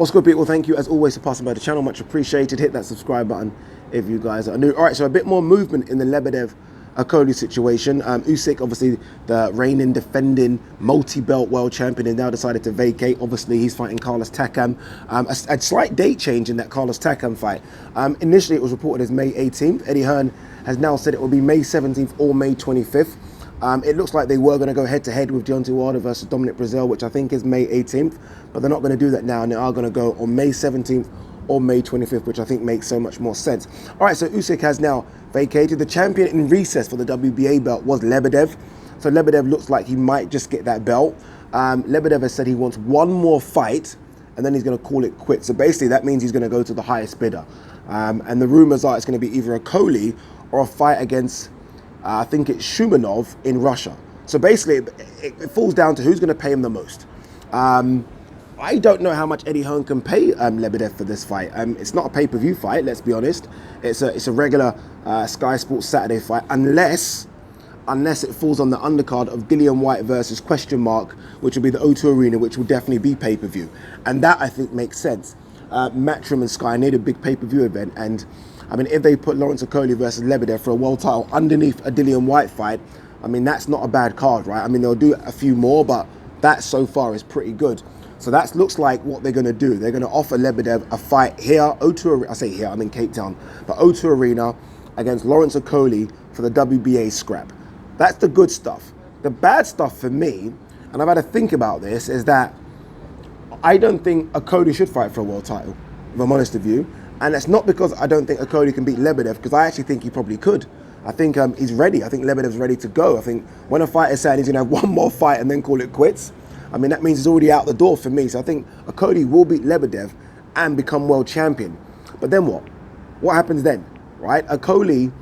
What's good, people? Thank you as always for passing by the channel, much appreciated. Hit that subscribe button if you guys are new. All right, so a bit more movement in the Lebedev Okolie situation. Usyk, obviously the reigning, defending, multi-belt world champion, has now decided to vacate. Obviously, he's fighting Carlos Takam. A slight date change in that Carlos Takam fight. Initially, it was reported as May 18th. Eddie Hearn has now said it will be May 17th or May 25th. It looks like they were going to go head-to-head with Deontay Wilder versus Dominic Breazeale, which I think is May 18th, but they're not going to do that now, and they are going to go on May 17th or May 25th, which I think makes so much more sense. All right, so Usyk has now vacated. The champion in recess for the WBA belt was Lebedev, so Lebedev looks like he might just get that belt. Lebedev has said he wants one more fight, and then he's going to call it quits. So basically, that means he's going to go to the highest bidder. And the rumors are it's going to be either Okolie or a fight against I think it's Shumanov in Russia. So basically, it falls down to who's going to pay him the most. I don't know how much Eddie Hearn can pay Lebedev for this fight. It's not a pay-per-view fight, let's be honest. It's a regular Sky Sports Saturday fight, unless it falls on the undercard of Dillian Whyte versus Question Mark, which will be the O2 Arena, which will definitely be pay-per-view. And that, I think, makes sense. MATCHROOM and Sky need a big pay-per-view event, and I mean, if they put Lawrence Okolie versus Lebedev for a world title underneath a Dillian Whyte fight, I mean, that's not a bad card, right? I mean, they'll do a few more, but that so far is pretty good. So that looks like what they're going to do. They're going to offer Lebedev a fight here, O2, I say here, I'm in Cape Town, but O2 Arena against Lawrence Okolie for the WBA scrap. That's the good stuff. The bad stuff for me, and I've had to think about this, is that I don't think Okolie should fight for a world title, if I'm honest with you. And that's not because I don't think Okolie can beat Lebedev, because I actually think he probably could. I think he's ready. I think Lebedev's ready to go. I think when a fighter's saying he's going to have one more fight and then call it quits, I mean, that means he's already out the door for me. So I think Okolie will beat Lebedev and become world champion. But then what? What happens then, right? Okolie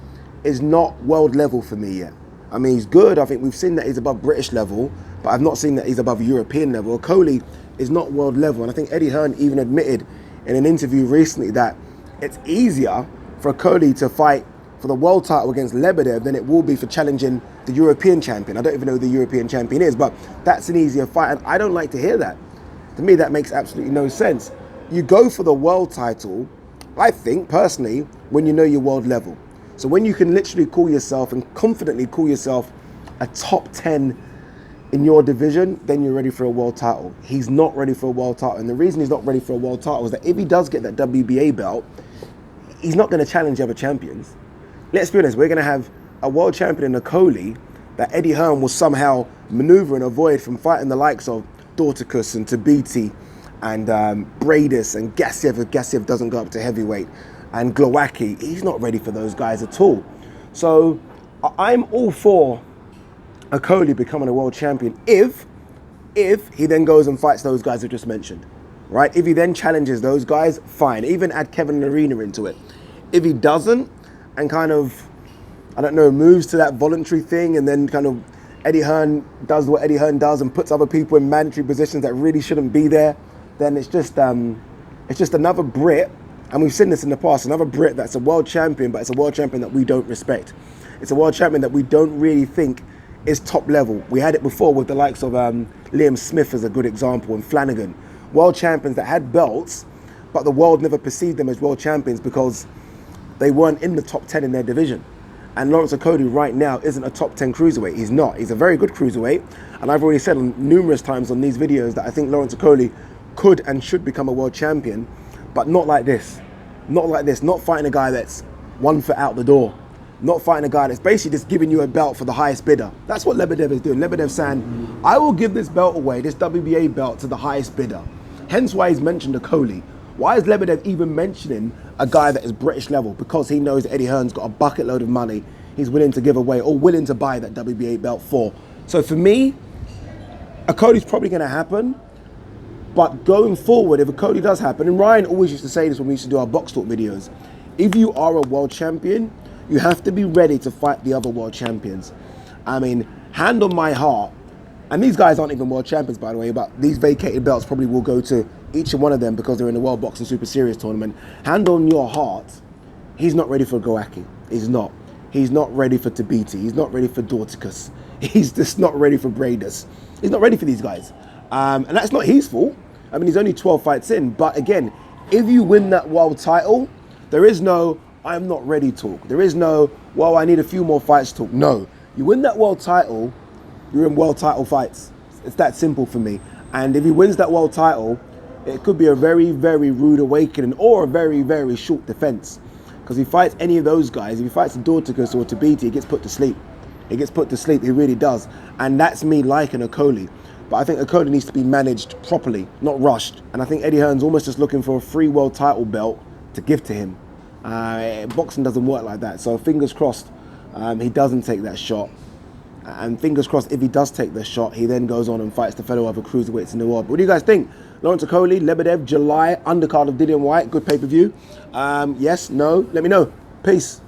is not world level for me yet. I mean, he's good. I think we've seen that he's above British level, but I've not seen that he's above European level. Okolie is not world level. And I think Eddie Hearn even admitted in an interview recently that it's easier for Okolie to fight for the world title against Lebedev than it will be for challenging the European champion. I don't even know who the European champion is, but that's an easier fight, and I don't like to hear that. To me, that makes absolutely no sense. You go for the world title, I think, personally, when you know you're world level. So when you can literally call yourself and confidently call yourself a top 10 in your division, then you're ready for a world title. He's not ready for a world title, and the reason he's not ready for a world title is that if he does get that WBA belt, he's not going to challenge other champions. Let's be honest, we're going to have a world champion in Okolie that Eddie Hearn will somehow maneuver and avoid from fighting the likes of Dorticus and Tabiti and Bradis and Gassiev if Gassiev doesn't go up to heavyweight, and Glowacki. He's not ready for those guys at all. So I'm all for Okolie becoming a world champion if he then goes and fights those guys I just mentioned, right? If he then challenges those guys, fine. Even add Kevin Arena into it. If he doesn't and kind of, I don't know, moves to that voluntary thing, and then kind of Eddie Hearn does what Eddie Hearn does and puts other people in mandatory positions that really shouldn't be there, then it's just another Brit, and we've seen this in the past, another Brit that's a world champion, but it's a world champion that we don't respect. It's a world champion that we don't really think is top level. We had it before with the likes of Liam Smith as a good example, and Flanagan. World champions that had belts, but the world never perceived them as world champions because they weren't in the top 10 in their division. And Lawrence Okolie right now isn't a top 10 cruiserweight. He's not. He's a very good cruiserweight. And I've already said numerous times on these videos that I think Lawrence Okolie could and should become a world champion, but not like this. Not like this. Not fighting a guy that's 1 foot out the door. Not fighting a guy that's basically just giving you a belt for the highest bidder. That's what Lebedev is doing. Lebedev's saying, I will give this belt away, this WBA belt, to the highest bidder. Hence why he's mentioned Okolie. Why is Lebedev even mentioning a guy that is British level? Because he knows Eddie Hearn's got a bucket load of money he's willing to give away or willing to buy that WBA belt for. So for me, Okolie's probably going to happen. But going forward, if Okolie does happen, and Ryan always used to say this when we used to do our box talk videos, if you are a world champion, you have to be ready to fight the other world champions. I mean, hand on my heart, and these guys aren't even world champions, by the way, but these vacated belts probably will go to each and one of them because they're in the World Boxing Super Series tournament. Hand on your heart, he's not ready for Glowacki. He's not. He's not ready for Tabiti. He's not ready for Dorticus. He's just not ready for Bradis. He's not ready for these guys. And that's not his fault. I mean, he's only 12 fights in, but again, if you win that world title, there is no, I'm not ready talk. There is no, well, I need a few more fights talk. No, you win that world title, you're in world title fights. It's that simple for me. And if he wins that world title, it could be a very, very rude awakening or a very, very short defense. Because if he fights any of those guys, if he fights Dorticus or Tabiti, he gets put to sleep. He gets put to sleep, he really does. And that's me liking Okolie. But I think Okolie needs to be managed properly, not rushed. And I think Eddie Hearn's almost just looking for a free world title belt to give to him. Boxing doesn't work like that. So fingers crossed he doesn't take that shot. And fingers crossed, if he does take the shot, he then goes on and fights the fellow other cruiserweights in the world. But what do you guys think? Lawrence Okolie, Lebedev, July, undercard of Dillian Whyte, good pay-per-view. Yes, no, let me know. Peace.